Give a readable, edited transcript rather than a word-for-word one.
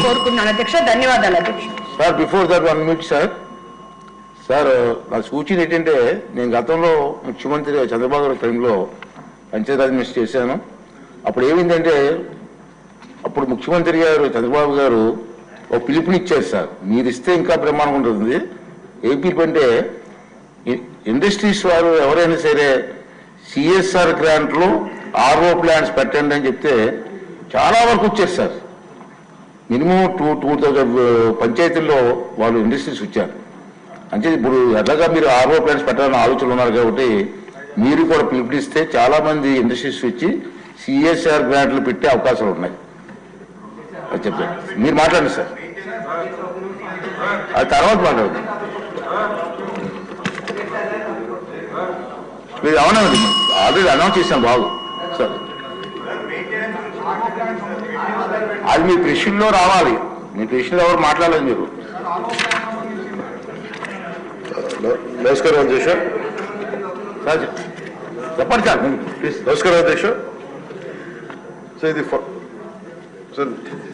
కోరుకున్నాను అధ్యక్ష. ధన్యవాదాలు అధ్యక్ష. Sir before that 1 minute sir. Sir నా సూచన ఏంటంటే, నేను గతంలో ముఖ్యమంత్రి చంద్రబాబు గారి టైంలో పంచాయతీరాజ్ మినిస్టర్ చేశాను. అప్పుడు ఏమైందంటే, అప్పుడు ముఖ్యమంత్రి గారు చంద్రబాబు గారు ఒక పిలుపునిచ్చారు సార్, మీరు ఇస్తే ఇంకా బ్రహ్మాండంగా ఉంటుంది. ఏ పిలుపు అంటే, ఇండస్ట్రీస్ వారు ఎవరైనా సరే సిఎస్ఆర్ గ్రాంట్లు ఆర్ఓ ప్లాంట్స్ పెట్టండి అని చెప్తే చాలా వరకు వచ్చారు సార్. మినిమం 2000 పంచాయతీల్లో వాళ్ళు ఇండస్ట్రీస్ వచ్చారు. అంటే ఇప్పుడు ఎట్లాగా మీరు ఆర్ఓ ప్లాంట్స్ పెట్టాలని ఆలోచనలు ఉన్నారు కాబట్టి మీరు కూడా పిలుపునిస్తే చాలా మంది ఇండస్ట్రీస్ వచ్చి సిఎస్ఆర్ గ్రాంట్లు పెట్టే అవకాశాలు ఉన్నాయి అని చెప్పారు. మీరు మాట్లాడండి సార్, అది తర్వాత మాట్లాడదు. మీరు అవునండి, ఆల్రెడీ అనౌన్స్ చేశాను బాగు సార్. అది మీ ప్రశ్నలో రావాలి, మీ ప్రశ్నలో ఎవరు మాట్లాడలేదు మీరు. నమస్కారం అధ్యక్ష. సార్ చెప్పండి సార్ ప్లీజ్. నమస్కారం అధ్యక్ష. సో ఇది సార్